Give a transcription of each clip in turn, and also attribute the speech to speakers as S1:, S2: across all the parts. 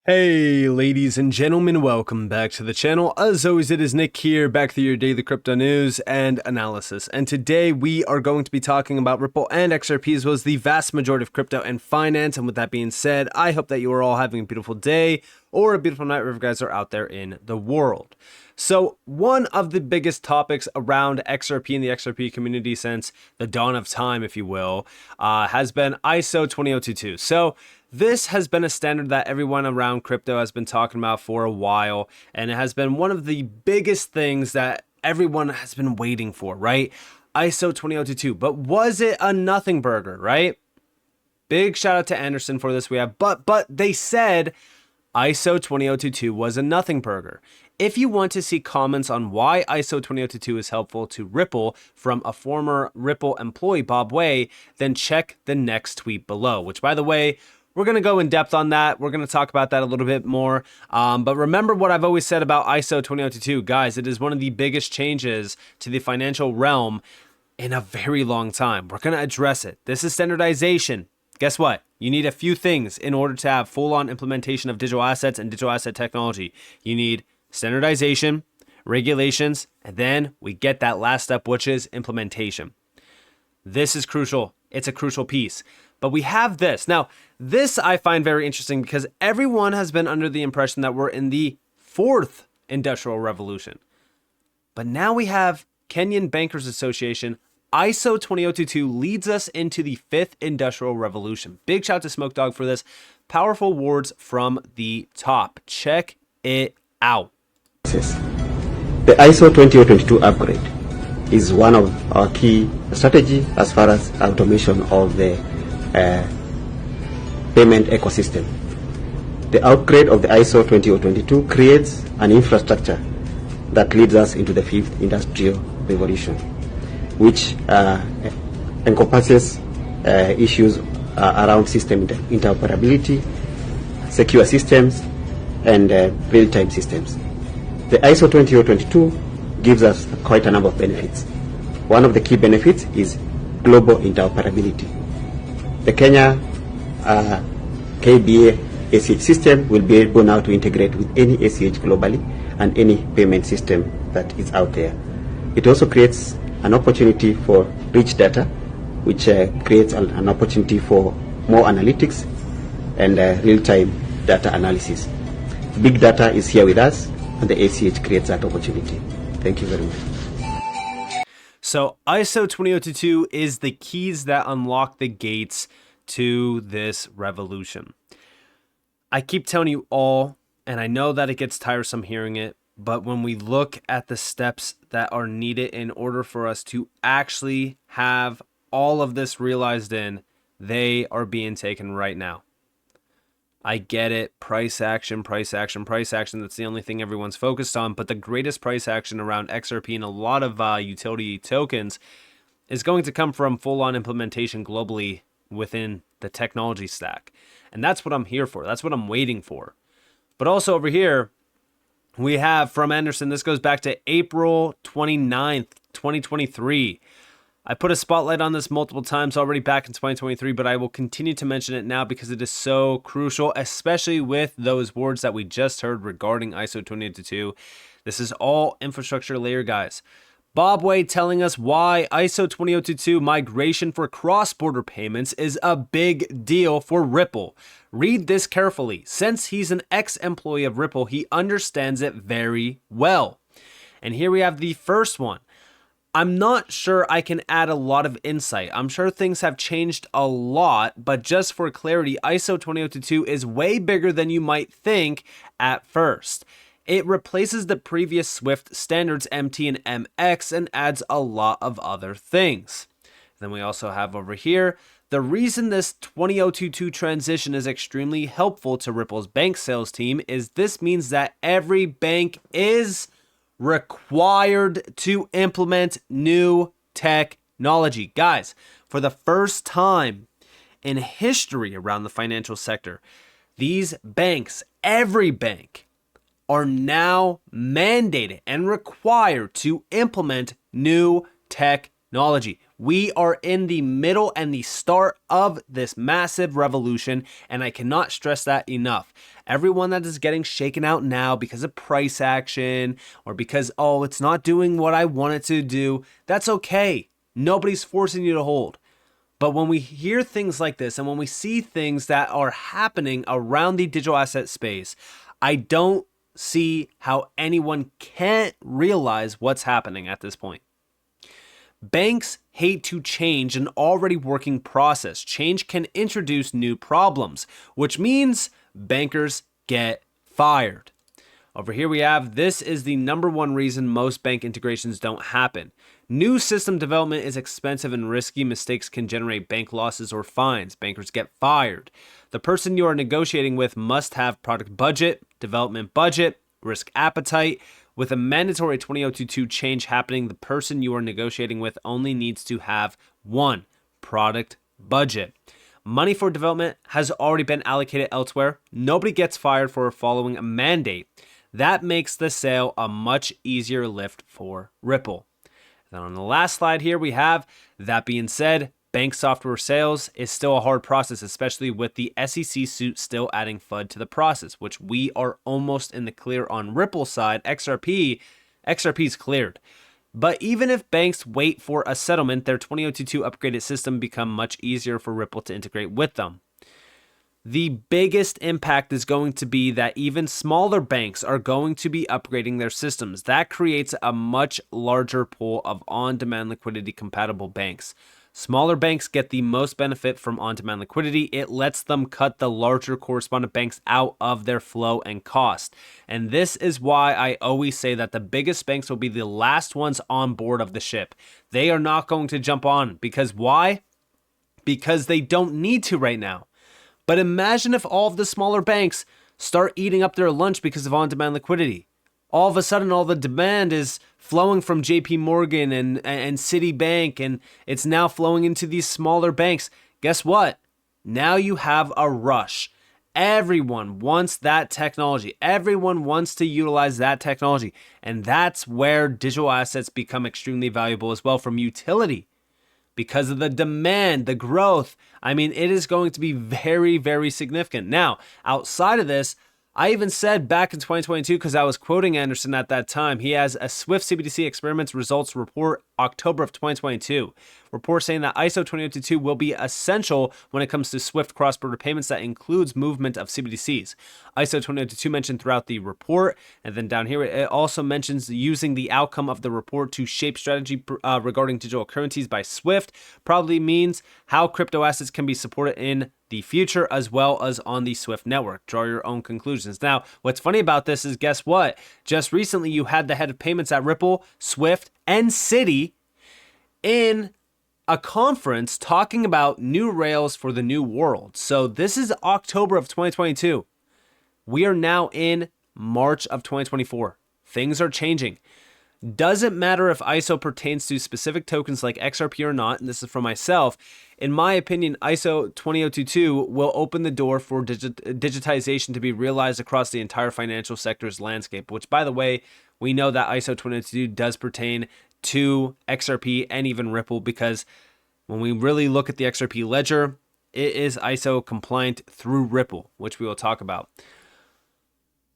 S1: Hey ladies and gentlemen, welcome back to the channel. As always, it is Nick here, back with your daily crypto news and analysis. And today we are going to be talking about Ripple and XRP as well as the vast majority of crypto and finance. And with that being said, I hope that you are all having a beautiful day or a beautiful night wherever you guys are out there in the world. So one of the biggest topics around XRP and the XRP community since the dawn of time, if you will, has been ISO 20022. So this has been a standard that everyone around crypto has been talking about for a while, and it has been one of the biggest things that everyone has been waiting for, right? ISO 20022. But was it a nothing burger, right? Big shout out to Anderson for this. But they said ISO 20022 was a nothing burger. If you want to see comments on why ISO 20022 is helpful to Ripple from a former Ripple employee, Bob Way, then check the next tweet below, which, by the way, we're going to go in depth on that. We're going to talk about that a little bit more. But remember what I've always said about ISO 20022. Guys, it is one of the biggest changes to the financial realm in a very long time. We're going to address it. This is standardization. Guess what? You need a few things in order to have full-on implementation of digital assets and digital asset technology. You need standardization, regulations, and then we get that last step, which is implementation. This is crucial. It's a crucial piece. But we have this. Now, this I find very interesting because everyone has been under the impression that we're in the fourth industrial revolution. But now we have Kenyan Bankers Association. ISO 20022 leads us into the fifth industrial revolution. Big shout out to Smoke Dog for this. Powerful words from the top. Check it out.
S2: The ISO 20022 upgrade is one of our key strategy as far as automation of the payment ecosystem. The upgrade of the ISO 20022 creates an infrastructure that leads us into the fifth industrial revolution, which encompasses issues around system interoperability, secure systems, and real-time systems. The ISO 20022 gives us quite a number of benefits. One of the key benefits is global interoperability. The Kenya KBA ACH system will be able now to integrate with any ACH globally and any payment system that is out there. It also creates an opportunity for rich data, which creates an opportunity for more analytics and real-time data analysis. Big data is here with us, and the ACH creates that opportunity. Thank you very much.
S1: So ISO 20022 is the keys that unlock the gates to this revolution. I keep telling you all, and I know that it gets tiresome hearing it, but when we look at the steps that are needed in order for us to actually have all of this realized in, they are being taken right now. I get it. Price action, price action, price action. That's the only thing everyone's focused on. But the greatest price action around XRP and a lot of utility tokens is going to come from full-on implementation globally within the technology stack. And that's what I'm here for. That's what I'm waiting for. But also over here, we have from Anderson, this goes back to April 29th, 2023. I put a spotlight on this multiple times already back in 2023, but I will continue to mention it now because it is so crucial, especially with those words that we just heard regarding ISO 20022. This is all infrastructure layer, guys. Bob Way telling us why ISO 20022 migration for cross-border payments is a big deal for Ripple. Read this carefully. Since he's an ex-employee of Ripple, he understands it very well. And here we have the first one. I'm not sure I can add a lot of insight. I'm sure things have changed a lot, but just for clarity, ISO 20022 is way bigger than you might think at first. It replaces the previous Swift standards MT and MX and adds a lot of other things. Then we also have over here, the reason this 20022 transition is extremely helpful to Ripple's bank sales team is this means that every bank is required to implement new technology. Guys, for the first time in history around the financial sector, these banks, every bank, are now mandated and required to implement new technology. We are in the middle and the start of this massive revolution, and I cannot stress that enough. Everyone that is getting shaken out now because of price action or because, oh, it's not doing what I want it to do, that's okay. Nobody's forcing you to hold. But when we hear things like this and when we see things that are happening around the digital asset space, I don't see how anyone can't realize what's happening at this point. Banks hate to change an already working process. Change can introduce new problems, which means bankers get fired. Over here we have, this is the number one reason most bank integrations don't happen. New system development is expensive and risky. Mistakes can generate bank losses or fines. Bankers get fired. The person you are negotiating with must have product budget, development budget, risk appetite. With a mandatory 20022 change happening, the person you are negotiating with only needs to have one product budget. Money for development has already been allocated elsewhere. Nobody gets fired for following a mandate. That makes the sale a much easier lift for Ripple. Then on the last slide here, we have, that being said, bank software sales is still a hard process, especially with the SEC suit still adding FUD to the process, which we are almost in the clear on Ripple side. XRP is cleared. But even if banks wait for a settlement, their 20022 upgraded system become much easier for Ripple to integrate with them. The biggest impact is going to be that even smaller banks are going to be upgrading their systems. That creates a much larger pool of on-demand liquidity compatible banks. Smaller banks get the most benefit from on-demand liquidity. It lets them cut the larger correspondent banks out of their flow and cost. And this is why I always say that the biggest banks will be the last ones on board of the ship. They are not going to jump on. Because why? Because they don't need to right now. But imagine if all of the smaller banks start eating up their lunch because of on-demand liquidity. All of a sudden, all the demand is flowing from JP Morgan and Citibank, and it's now flowing into these smaller banks. Guess what? Now you have a rush. Everyone wants that technology. Everyone wants to utilize that technology. And that's where digital assets become extremely valuable as well from utility. Because of the demand, the growth, I mean, it is going to be very, very significant. Now, outside of this, I even said back in 2022, because I was quoting Anderson at that time, he has a Swift CBDC experiments results report October of 2022. Report saying that ISO 20022 will be essential when it comes to Swift cross-border payments that includes movement of CBDCs. ISO 20022 mentioned throughout the report, and then down here it also mentions using the outcome of the report to shape strategy regarding digital currencies by Swift. Probably means how crypto assets can be supported in the future as well as on the Swift network. Draw your own conclusions. Now, what's funny about this is, guess what? Just recently you had the head of payments at Ripple, Swift, and Citi in a conference talking about new rails for the new world. So this is October of 2022. We are now in March of 2024. Things are changing. Doesn't matter if ISO pertains to specific tokens like XRP or not, and this is from myself. In my opinion, ISO 20022 will open the door for digitization to be realized across the entire financial sector's landscape, which, by the way, we know that ISO 20022 does pertain to XRP and even Ripple, because when we really look at the XRP ledger, it is ISO compliant through Ripple, which we will talk about.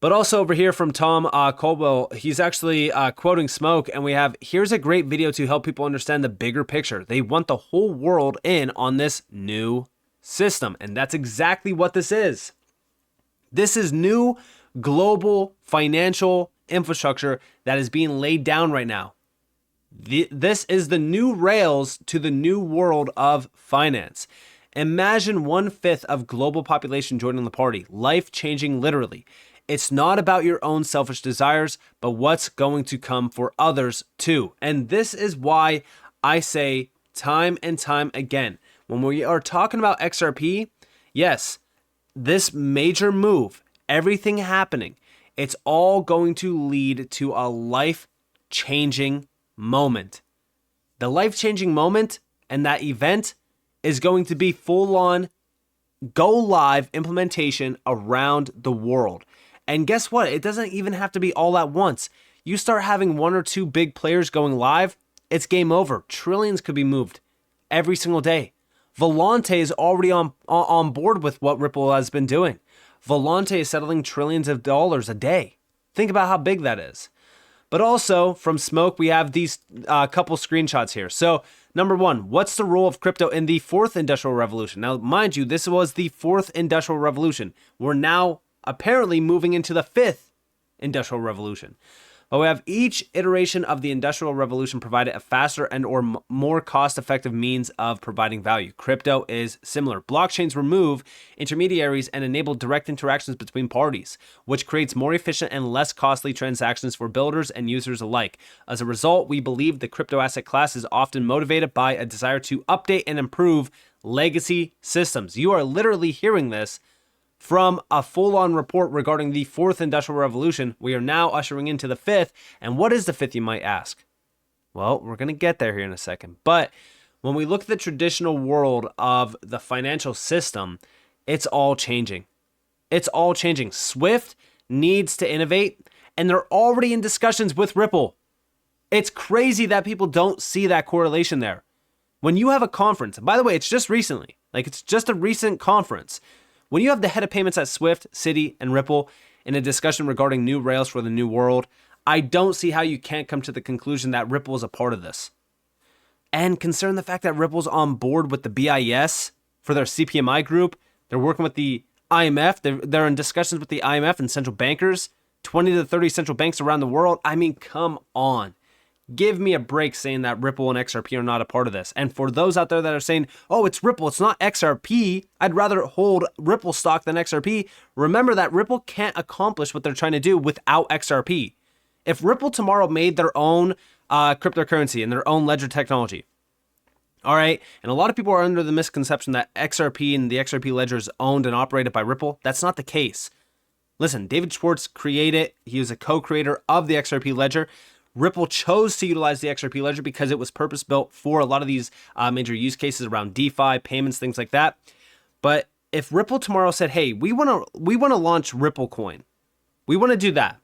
S1: But also over here from Tom Colwell, he's actually quoting Smoke, and we have, here's a great video to help people understand the bigger picture. They want the whole world in on this new system, and that's exactly what this is. This is new global financial infrastructure that is being laid down right now. This is the new rails to the new world of finance. Imagine 1/5 of global population joining the party. Life-changing, literally. It's not about your own selfish desires, but what's going to come for others too. And this is why I say time and time again, when we are talking about XRP, yes, this major move, everything happening, it's all going to lead to a life-changing moment. The life-changing moment and that event is going to be full-on go live implementation around the world. And guess what? It doesn't even have to be all at once. You start having one or two big players going live, it's game over. Trillions could be moved every single day. Volante is already on board with what Ripple has been doing. Volante is settling trillions of dollars a day. Think about how big that is. But also from Smoke, we have these couple screenshots here. So number one, what's the role of crypto in the fourth industrial revolution? Now, mind you, this was the fourth industrial revolution. We're now apparently moving into the fifth industrial revolution. But we have each iteration of the industrial revolution provided a faster and or more cost-effective means of providing value. Crypto is similar. Blockchains remove intermediaries and enable direct interactions between parties, which creates more efficient and less costly transactions for builders and users alike. As a result, we believe the crypto asset class is often motivated by a desire to update and improve legacy systems. You are literally hearing this from a full-on report regarding the fourth industrial revolution. We are now ushering into the fifth. And what is the fifth, you might ask? Well, we're going to get there here in a second. But when we look at the traditional world of the financial system, it's all changing. It's all changing. Swift needs to innovate, and they're already in discussions with Ripple. It's crazy that people don't see that correlation there. When you have a conference, and by the way, it's just recently, it's just a recent conference. When you have the head of payments at Swift, Citi, and Ripple in a discussion regarding new rails for the new world, I don't see how you can't come to the conclusion that Ripple is a part of this. And considering the fact that Ripple's on board with the BIS for their CPMI group, they're working with the IMF, they're in discussions with the IMF and central bankers, 20 to 30 central banks around the world. I mean, come on. Give me a break saying that Ripple and XRP are not a part of this. And for those out there that are saying, oh, it's Ripple, it's not XRP, I'd rather hold Ripple stock than XRP. Remember that Ripple can't accomplish what they're trying to do without XRP. If Ripple tomorrow made their own cryptocurrency and their own ledger technology, all right, and a lot of people are under the misconception that XRP and the XRP ledger is owned and operated by Ripple. That's not the case. Listen, David Schwartz created, he was a co-creator of the XRP ledger. Ripple chose to utilize the XRP ledger because it was purpose-built for a lot of these major use cases around DeFi, payments, things like that. But if Ripple tomorrow said, hey, we want to launch Ripple Coin, we want to do that,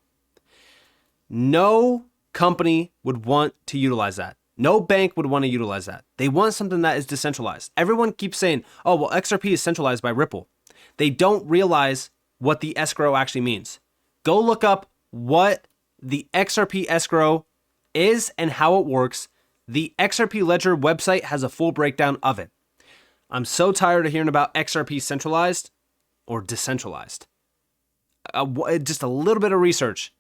S1: no company would want to utilize that. No bank would want to utilize that. They want something that is decentralized. Everyone keeps saying, oh, well, XRP is centralized by Ripple. They don't realize what the escrow actually means. Go look up what the XRP escrow is and how it works. The XRP Ledger website has a full breakdown of it. I'm so tired of hearing about XRP centralized or decentralized. Just a little bit of research,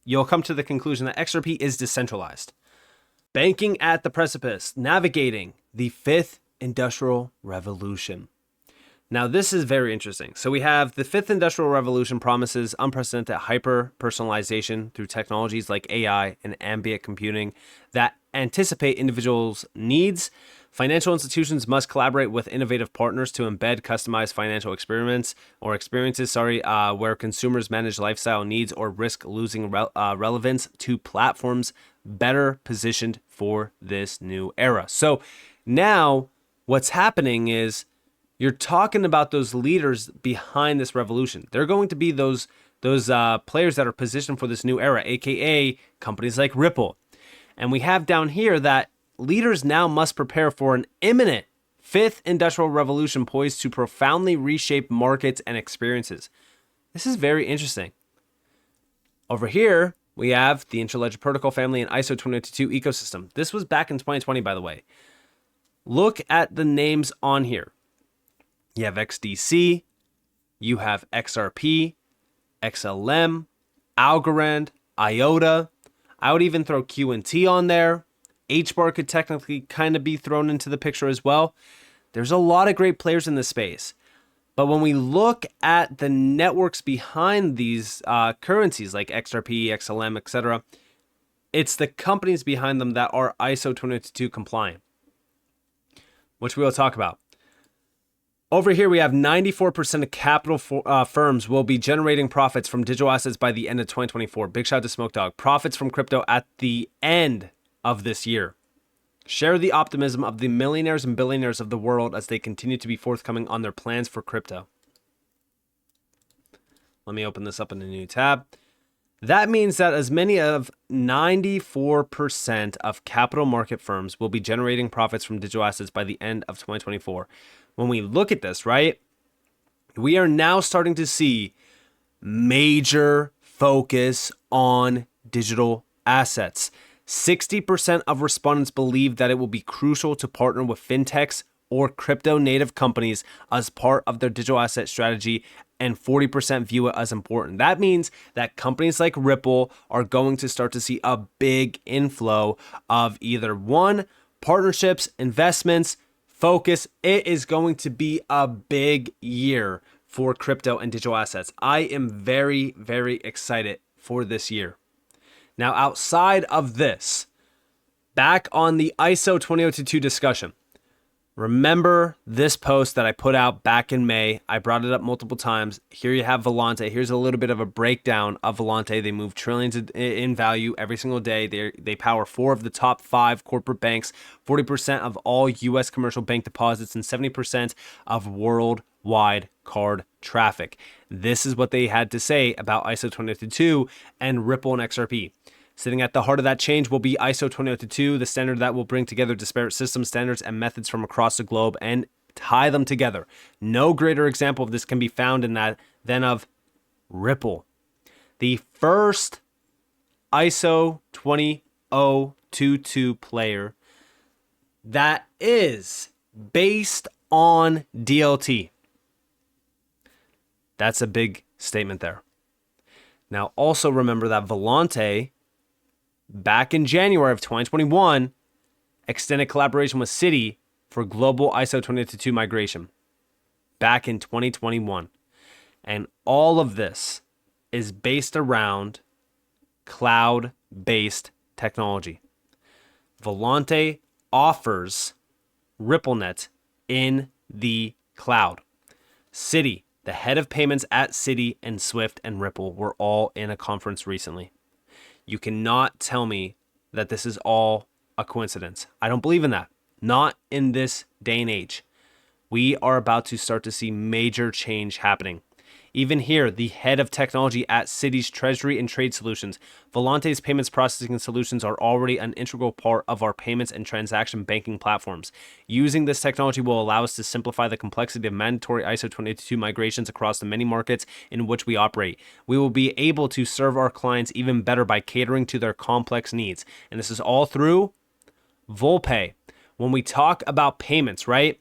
S1: you'll come to the conclusion that XRP is decentralized. Banking at the precipice, navigating the fifth industrial revolution. Now, this is very interesting. So we have the fifth industrial revolution promises unprecedented hyper-personalization through technologies like AI and ambient computing that anticipate individuals' needs. Financial institutions must collaborate with innovative partners to embed customized financial experiences, where consumers manage lifestyle needs or risk losing relevance to platforms better positioned for this new era. So now what's happening is you're talking about those leaders behind this revolution. They're going to be those players that are positioned for this new era, aka companies like Ripple. And we have down here that leaders now must prepare for an imminent fifth industrial revolution poised to profoundly reshape markets and experiences. This is very interesting. Over here, we have the Interledger Protocol family and ISO 20022 ecosystem. This was back in 2020, by the way. Look at the names on here. You have XDC, you have XRP, XLM, Algorand, IOTA. I would even throw QNT on there. HBAR could technically kind of be thrown into the picture as well. There's a lot of great players in this space. But when we look at the networks behind these currencies like XRP, XLM, etc., it's the companies behind them that are ISO 20022 compliant, which we will talk about. Over here, we have 94% of capital firms will be generating profits from digital assets by the end of 2024. Big shout out to Smoke Dog. Profits from crypto at the end of this year. Share the optimism of the millionaires and billionaires of the world as they continue to be forthcoming on their plans for crypto. Let me open this up in a new tab. That means that as many of 94% of capital market firms will be generating profits from digital assets by the end of 2024. When we look at this, right, we are now starting to see major focus on digital assets. 60% of respondents believe that it will be crucial to partner with fintechs or crypto native companies as part of their digital asset strategy, and 40% view it as important. That means that companies like Ripple are going to start to see a big inflow of either one, partnerships, investments, focus. It is going to be a big year for crypto and digital assets. I am very, very excited for this year. Now, outside of this, back on the ISO 20022 discussion, remember this post that I put out back in May. I brought it up multiple times. Here you have Volante. Here's a little bit of a breakdown of Volante. They move trillions in value every single day. They power 4 of the top 5 corporate banks, 40% of all U.S. commercial bank deposits, and 70% of worldwide card traffic. This is what they had to say about ISO 20022 and Ripple and XRP. Sitting at the heart of that change will be ISO 20022, the standard that will bring together disparate systems, standards, and methods from across the globe and tie them together. No greater example of this can be found in that than of Ripple. The first ISO 20022 player that is based on DLT. That's a big statement there. Now, also remember that Volante, back in January of 2021, extended collaboration with Citi for global ISO 20022 migration back in 2021. And all of this is based around cloud-based technology. Volante offers RippleNet in the cloud. Citi, the head of payments at Citi, and Swift and Ripple were all in a conference recently. You cannot tell me that this is all a coincidence. I don't believe in that. Not in this day and age. We are about to start to see major change happening. Even here, the head of technology at Citi's Treasury and Trade Solutions, Volante's payments processing solutions are already an integral part of our payments and transaction banking platforms. Using this technology will allow us to simplify the complexity of mandatory ISO 20022 migrations across the many markets in which we operate. We will be able to serve our clients even better by catering to their complex needs. And this is all through Volpay. When we talk about payments, right?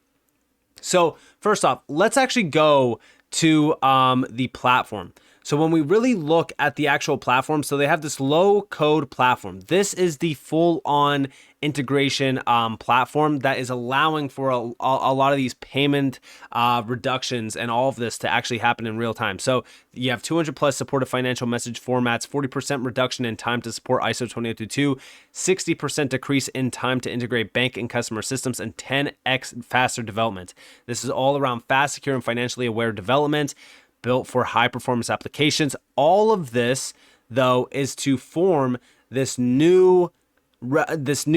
S1: So first off, let's actually go to the platform. So when we really look at the actual platform, so they have this low code platform. This is the full on integration platform that is allowing for a lot of these payment reductions and all of this to actually happen in real time. So you have 200 plus supported financial message formats, 40% reduction in time to support ISO 20022, 60% decrease in time to integrate bank and customer systems, and 10x faster development. This is all around fast, secure, and financially aware development built for high performance applications. All of this, though, is to form this new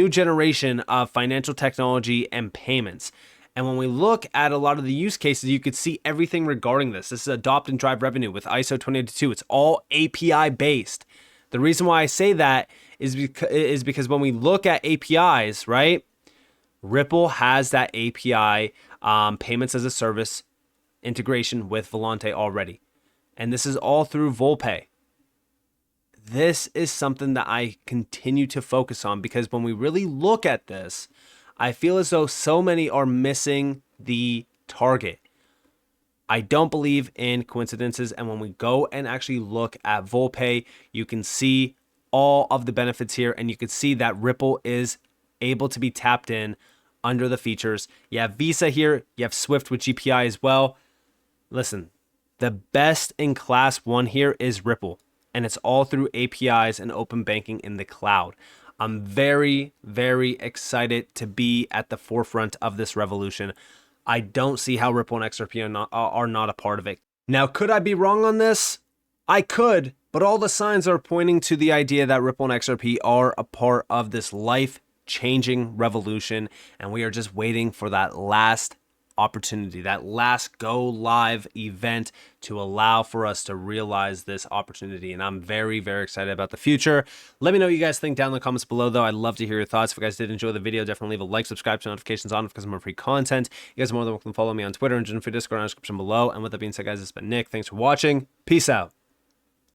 S1: generation of financial technology and payments. And when we look at a lot of the use cases, you could see everything regarding this. This is adopt and drive revenue with ISO 20022. It's all API based. The reason why I say that is because when we look at APIs, right? Ripple has that API payments as a service integration with Volante already. And this is all through Volpay. This is something that I continue to focus on because when we really look at this, I feel as though so many are missing the target. I don't believe in coincidences. And when we go and actually look at Volpay, you can see all of the benefits here. And you can see that Ripple is able to be tapped in under the features. You have Visa here. You have Swift with GPI as well. Listen, the best in class one here is Ripple, and it's all through APIs and open banking in the cloud. I'm very, very excited to be at the forefront of this revolution. I don't see how Ripple and XRP are not a part of it. Now, could I be wrong on this? I could, but all the signs are pointing to the idea that Ripple and XRP are a part of this life-changing revolution, and we are just waiting for that last opportunity, that last go live event to allow for us to realize this opportunity. And I'm very, very excited about the future. Let me know what you guys think down in the comments below, though. I'd love to hear your thoughts. If you guys did enjoy the video, definitely leave a like, subscribe, to notifications on because I'm more free content. You guys are more than welcome to follow me on Twitter and join for Discord in the description below. And with that being said, guys, it's been Nick. Thanks for watching. Peace out.